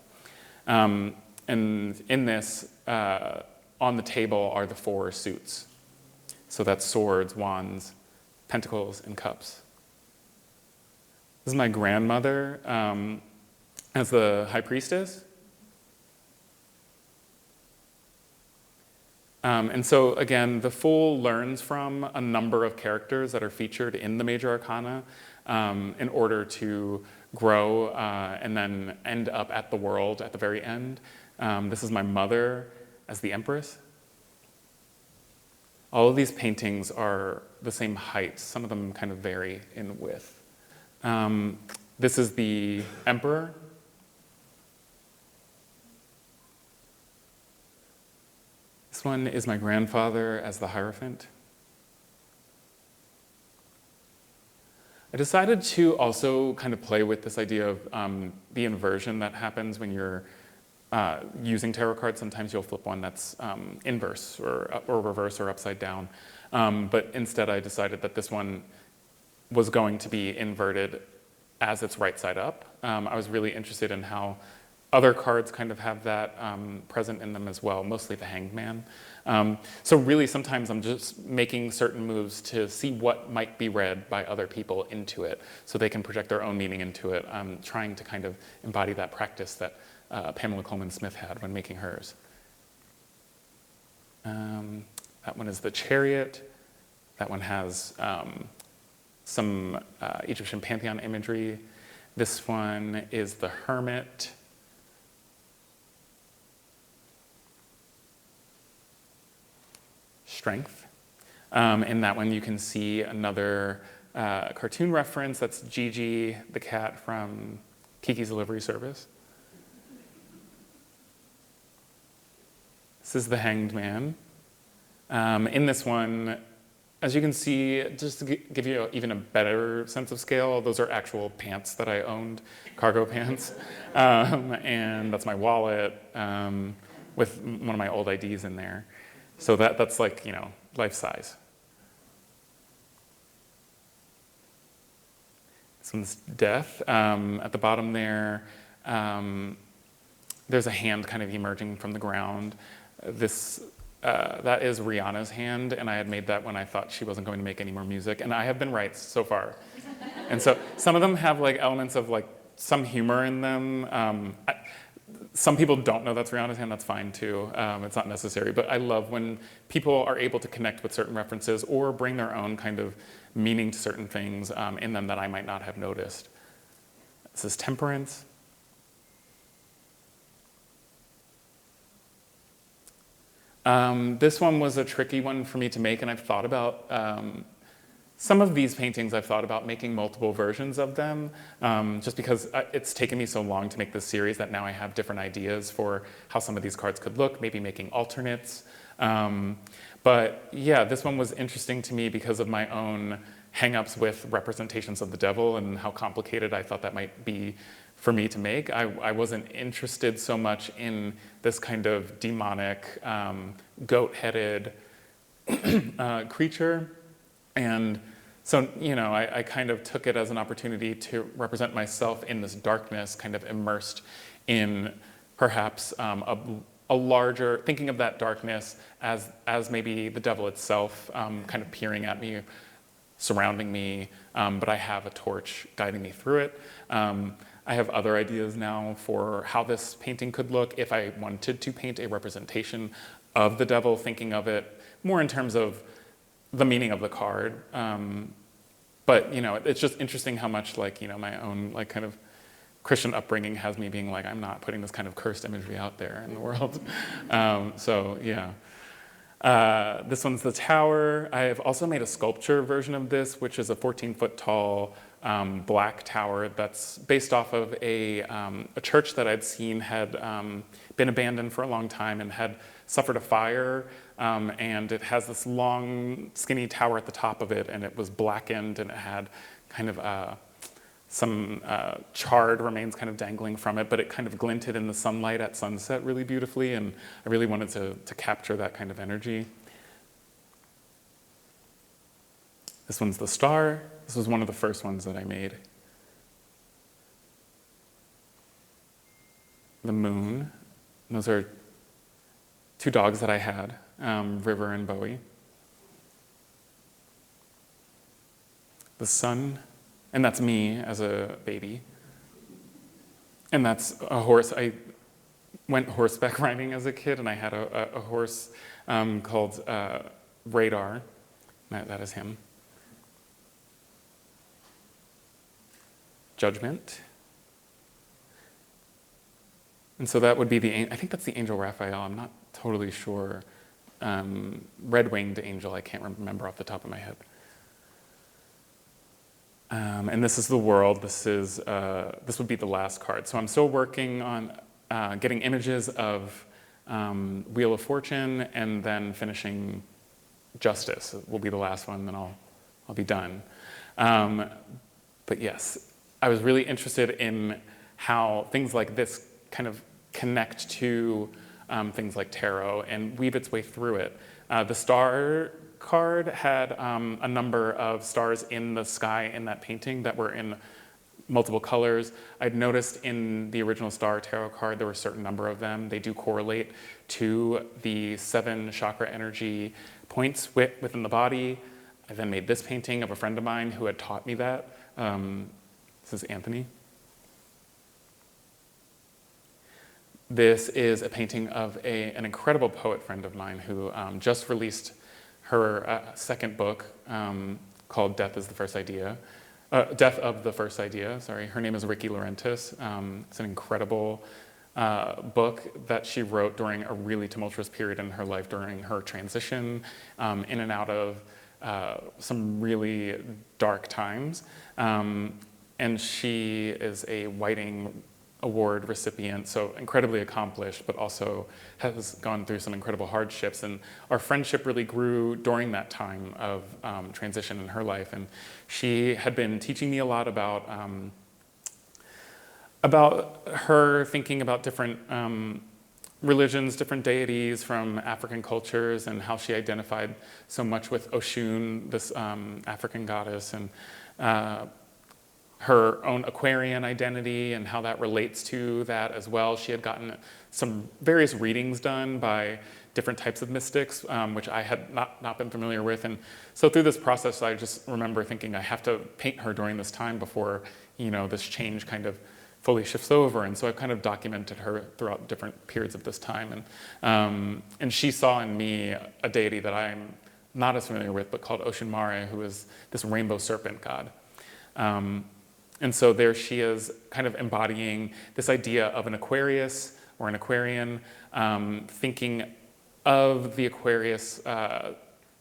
And in this, on the table are the 4 suits. So that's swords, wands, pentacles, and cups. This is my grandmother as the high priestess. And so again, the Fool learns from a number of characters that are featured in the major arcana in order to grow and then end up at the world at the very end. This is my mother as the empress. All of these paintings are the same height. Some of them kind of vary in width. This is the emperor. This one is my grandfather as the Hierophant. I decided to also kind of play with this idea of the inversion that happens when you're using tarot cards. Sometimes you'll flip one that's inverse or reverse or upside down. But instead I decided that this one was going to be inverted as it's right side up. I was really interested in how other cards kind of have that present in them as well, mostly the Hanged Man. So really sometimes I'm just making certain moves to see what might be read by other people into it so they can project their own meaning into it. I'm trying to kind of embody that practice that Pamela Coleman Smith had when making hers. That one is the Chariot. That one has some Egyptian pantheon imagery. This one is the Hermit. Strength. In that one you can see another cartoon reference. That's Gigi, the cat from Kiki's Delivery Service. This is the Hanged Man. In this one, as you can see, just to give you even a better sense of scale, those are actual pants that I owned, cargo pants. And that's my wallet with one of my old IDs in there. So that's like, you know, life size. This one's Death. At the bottom there, there's a hand kind of emerging from the ground. That is Rihanna's hand, and I had made that when I thought she wasn't going to make any more music, and I have been right so far. And so some of them have like elements of like some humor in them. Some people don't know that's Rihanna's hand, that's fine too. It's not necessary, but I love when people are able to connect with certain references or bring their own kind of meaning to certain things in them that I might not have noticed. This is Temperance. This one was a tricky one for me to make, and I've thought about some of these paintings. I've thought about making multiple versions of them, just because it's taken me so long to make this series that now I have different ideas for how some of these cards could look, maybe making alternates. But yeah, this one was interesting to me because of my own hang-ups with representations of the devil and how complicated I thought that might be for me to make. I wasn't interested so much in this kind of demonic, goat-headed creature. And so, I kind of took it as an opportunity to represent myself in this darkness, kind of immersed in perhaps a larger, thinking of that darkness as maybe the devil itself, kind of peering at me, surrounding me, but I have a torch guiding me through it. I have other ideas now for how this painting could look if I wanted to paint a representation of the devil, thinking of it more in terms of the meaning of the card. But it's just interesting how much my own kind of Christian upbringing has me being I'm not putting this kind of cursed imagery out there in the world. So yeah. This one's the tower. I have also made a sculpture version of this, which is a 14-foot tall black tower that's based off of a church that I'd seen had been abandoned for a long time and had suffered a fire. And it has this long, skinny tower at the top of it, and it was blackened, and it had kind of some charred remains kind of dangling from it, but it kind of glinted in the sunlight at sunset really beautifully, and I really wanted to capture that kind of energy. This one's the star. This was one of the first ones that I made. The moon. And those are two dogs that I had, River and Bowie. The sun. And that's me as a baby. And that's a horse. I went horseback riding as a kid, and I had a horse called Radar. That is him. Judgment. And so that would be I think that's the angel Raphael. I'm not totally sure. Red-winged angel, I can't remember off the top of my head. And this is the world. This would be the last card. So I'm still working on getting images of Wheel of Fortune, and then finishing Justice will be the last one. Then I'll be done. But yes, I was really interested in how things like this kind of connect to things like tarot and weave its way through it. The star card had a number of stars in the sky in that painting that were in multiple colors. I'd noticed in the original star tarot card there were a certain number of them. They do correlate to the 7 chakra energy points within the body. I then made this painting of a friend of mine who had taught me that. This is Anthony. This is a painting of an incredible poet friend of mine who just released her second book called Death of the First Idea. Sorry, her name is Ricky Laurentis. It's an incredible book that she wrote during a really tumultuous period in her life during her transition in and out of some really dark times. And she is a Whiting Award recipient, so incredibly accomplished, but also has gone through some incredible hardships. And our friendship really grew during that time of transition in her life. And she had been teaching me a lot about her thinking about different religions, different deities from African cultures, and how she identified so much with Oshun, this African goddess, and her own Aquarian identity and how that relates to that as well. She had gotten some various readings done by different types of mystics, which I had not been familiar with. And so through this process, I just remember thinking I have to paint her during this time before, this change kind of fully shifts over. And so I kind of documented her throughout different periods of this time. And she saw in me a deity that I'm not as familiar with, but called Oshun Mare, who is this rainbow serpent god. And so there she is, kind of embodying this idea of an Aquarius or an Aquarian, thinking of the Aquarius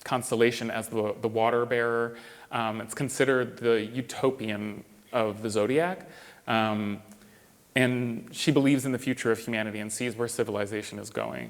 constellation as the water bearer. It's considered the utopian of the zodiac. And she believes in the future of humanity and sees where civilization is going.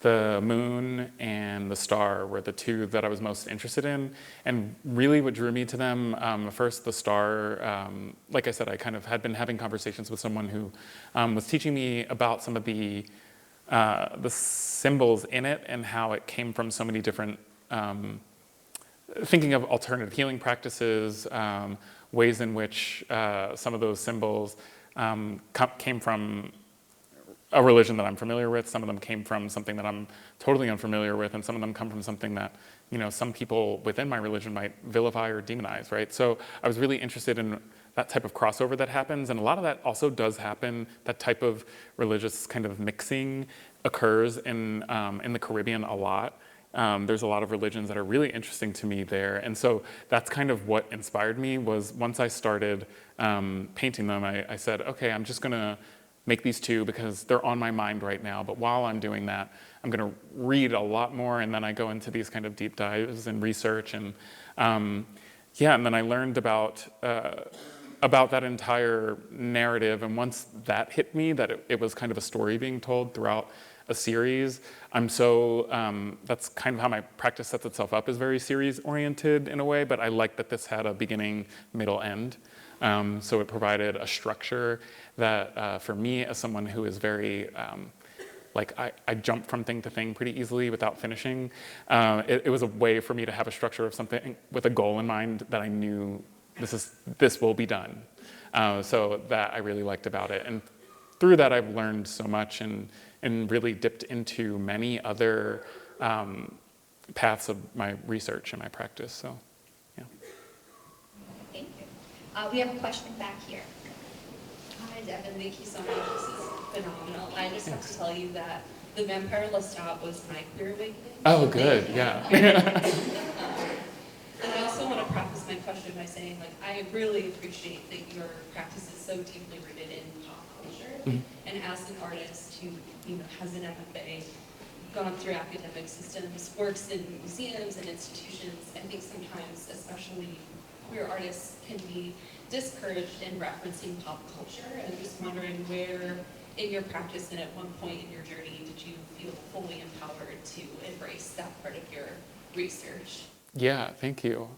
the moon and the star were the two that I was most interested in. And really what drew me to them, first the star, like I said, I kind of had been having conversations with someone who was teaching me about some of the symbols in it and how it came from so many different, thinking of alternative healing practices, ways in which some of those symbols came from a religion that I'm familiar with. Some of them came from something that I'm totally unfamiliar with, and some of them come from something that, you know, some people within my religion might vilify or demonize, right? So I was really interested in that type of crossover that happens, and a lot of that also does happen. That type of religious kind of mixing occurs in the Caribbean a lot. There's a lot of religions that are really interesting to me there, and so that's kind of what inspired me. Was once I started painting them, I said, okay, I'm just gonna make these two because they're on my mind right now. But while I'm doing that, I'm going to read a lot more, and then I go into these kind of deep dives and research, and yeah, and then I learned about that entire narrative. And once that hit me, that it was kind of a story being told throughout a series, that's kind of how my practice sets itself up, is very series oriented in a way. But I like that this had a beginning, middle, end. So it provided a structure that, for me, as someone who is very, I jump from thing to thing pretty easily without finishing. It was a way for me to have a structure of something with a goal in mind that I knew this will be done. So that I really liked about it. And through that, I've learned so much and really dipped into many other paths of my research and my practice. So, yeah. Thank you. We have a question back here. Hi, Devin. Thank you so much. This is phenomenal. I just have to tell you that the Vampire Lestat was my queer awakening. Oh, good. Yeah. And I also want to preface my question by saying, I really appreciate that your practice is so deeply rooted in pop culture. Mm-hmm. And as an artist who, has an MFA, gone through academic systems, works in museums and institutions, I think sometimes, especially queer artists, can be discouraged in referencing pop culture. And I'm just wondering where in your practice and at one point in your journey did you feel fully empowered to embrace that part of your research? Yeah, thank you.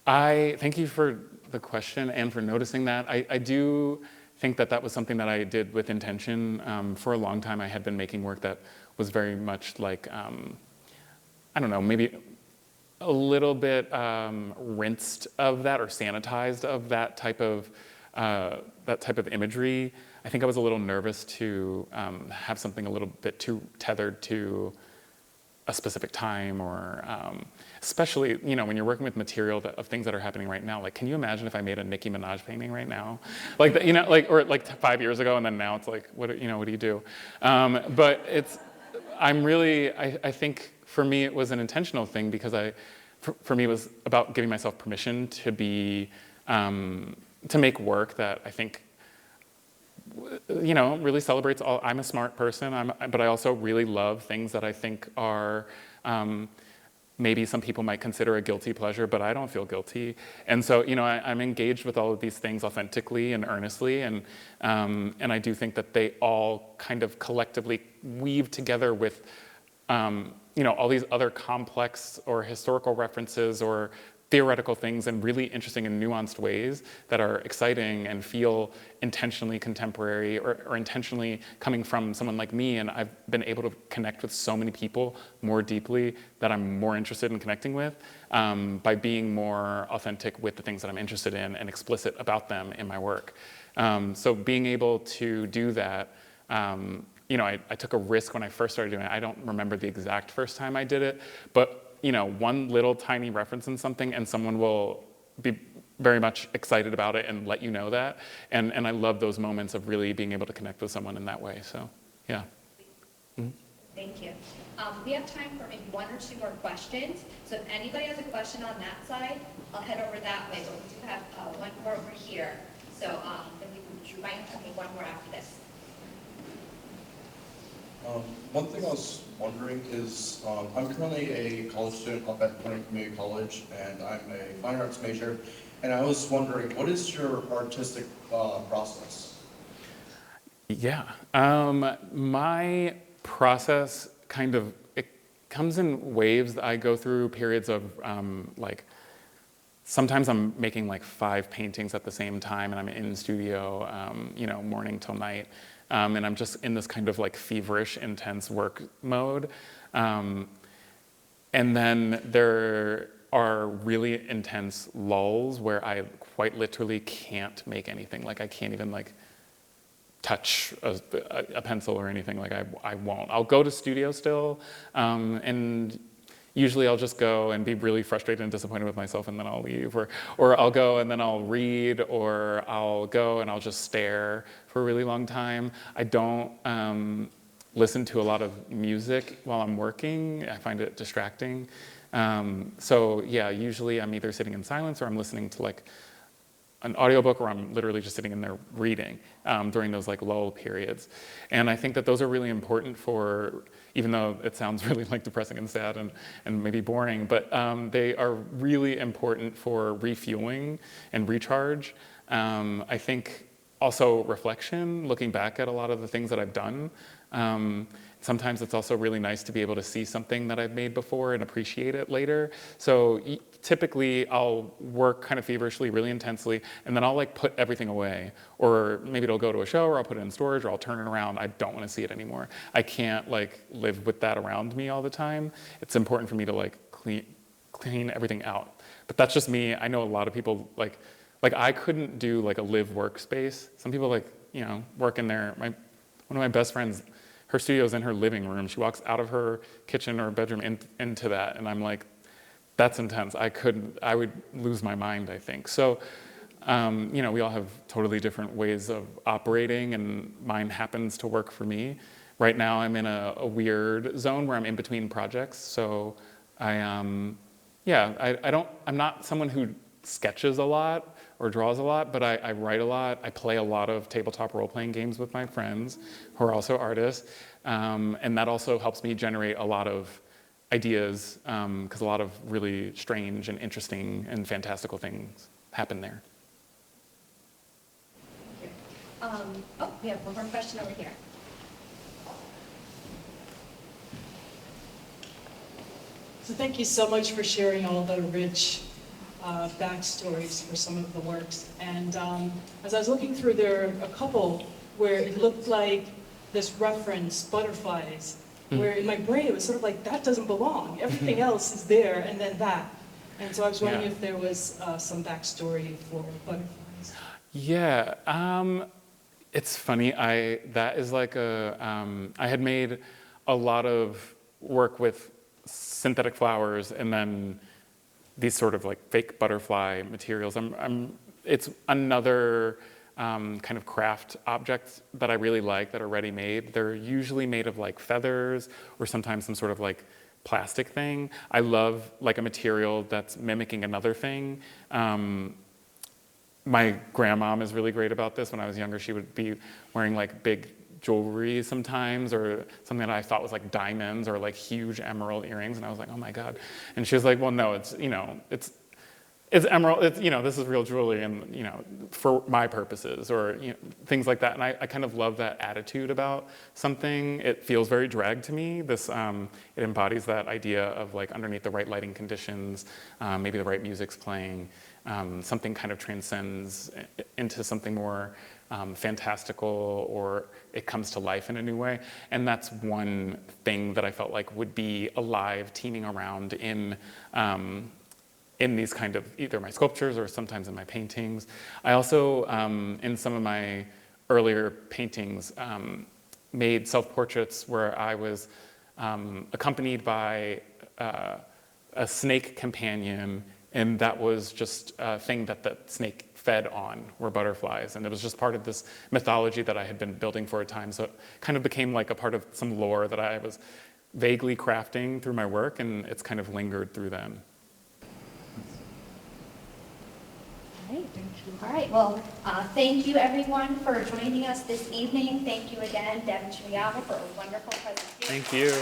I thank you for the question and for noticing that. I do think that was something that I did with intention. For a long time, I had been making work that was very much like, I don't know, maybe a little bit rinsed of that or sanitized of that type of imagery. I think I was a little nervous to have something a little bit too tethered to a specific time, or especially when you're working with material of things that are happening right now. Like, can you imagine if I made a Nicki Minaj painting right now, like that, or like 5 years ago, and then now it's like, what do you do? But I think for me it was an intentional thing, because for me it was about giving myself permission to be to make work that I think really celebrates all. I'm a smart person, but I also really love things that I think are maybe some people might consider a guilty pleasure, but I don't feel guilty. And so, I'm engaged with all of these things authentically and earnestly, and I do think that they all kind of collectively weave together with all these other complex or historical references or theoretical things in really interesting and nuanced ways that are exciting and feel intentionally contemporary or intentionally coming from someone like me. And I've been able to connect with so many people more deeply that I'm more interested in connecting with by being more authentic with the things that I'm interested in and explicit about them in my work. So being able to do that, I took a risk when I first started doing it. I don't remember the exact first time I did it, but one little tiny reference in something and someone will be very much excited about it and let you know that. And I love those moments of really being able to connect with someone in that way. So, yeah. Mm-hmm. Thank you. We have time for maybe one or two more questions. So if anybody has a question on that side, I'll head over that way. But we do have one more over here. So then you might have one more after this. One thing I was wondering is, I'm currently a college student up at Penn Community College, and I'm a fine arts major, and I was wondering, what is your artistic process? Yeah, my process kind of, it comes in waves. I go through periods of like, sometimes I'm making like 5 paintings at the same time and I'm in the studio, you know, morning till night. And I'm just in this kind of like feverish, intense work mode. And then there are really intense lulls where I quite literally can't make anything. Like I can't even like touch a pencil or anything. Like I won't. I'll go to studio still, and usually I'll just go and be really frustrated and disappointed with myself and then I'll leave. Or I'll go and then I'll read, or I'll go and I'll just stare for a really long time. I don't listen to a lot of music while I'm working. I find it distracting. So yeah, usually I'm either sitting in silence or I'm listening to like an audiobook, or I'm literally just sitting in there reading during those like lull periods. And I think that those are really important for, even though it sounds really like depressing and sad and maybe boring, but they are really important for refueling and recharge. I think also reflection, looking back at a lot of the things that I've done. Sometimes it's also really nice to be able to see something that I've made before and appreciate it later. So typically I'll work kind of feverishly, really intensely, and then I'll like put everything away. Or maybe it'll go to a show, or I'll put it in storage, or I'll turn it around. I don't want to see it anymore. I can't like live with that around me all the time. It's important for me to like clean everything out. But that's just me. I know a lot of people like I couldn't do like a live workspace. Some people like, you know, work in there. One of my best friends, her studio's in her living room. She walks out of her kitchen or bedroom into that, and I'm like, that's intense. I would lose my mind, I think. So, you know, we all have totally different ways of operating, and mine happens to work for me. Right now, I'm in a weird zone where I'm in between projects. So, I'm not someone who sketches a lot or draws a lot, but I write a lot. I play a lot of tabletop role-playing games with my friends who are also artists. And that also helps me generate a lot of ideas, because a lot of really strange and interesting and fantastical things happen there. We have one more question over here. So thank you so much for sharing all the rich backstories for some of the works. And as I was looking through, there are a couple where it looked like this reference, butterflies, where in my brain it was sort of like, that doesn't belong. Everything else is there, and then that. And so I was wondering if there was some backstory for butterflies. Yeah, it's funny. That is like I had made a lot of work with synthetic flowers and then these sort of like fake butterfly materials. It's another kind of craft objects that I really like that are ready-made. They're usually made of like feathers or sometimes some sort of like plastic thing. I love like a material that's mimicking another thing. My grandmom is really great about this. When I was younger, she would be wearing like big jewelry sometimes, or something that I thought was like diamonds or like huge emerald earrings, and I was like, oh my God. And she was like, well, no, it's, you know, it's emerald, it's, you know, this is real jewelry, and, you know, for my purposes, or, you know, things like that. And I kind of love that attitude about something. It feels very drag to me. This, it embodies that idea of like underneath the right lighting conditions, maybe the right music's playing, something kind of transcends into something more fantastical, or it comes to life in a new way. And that's one thing that I felt like would be alive, teeming around in these kind of, either my sculptures or sometimes in my paintings. I also, in some of my earlier paintings, made self-portraits where I was accompanied by a snake companion, and that was just a thing that the snake fed on, were butterflies. And it was just part of this mythology that I had been building for a time. So it kind of became like a part of some lore that I was vaguely crafting through my work, and it's kind of lingered through them. All right, well, thank you everyone for joining us this evening. Thank you again, Devan Shimoyama, for a wonderful presentation. Thank you.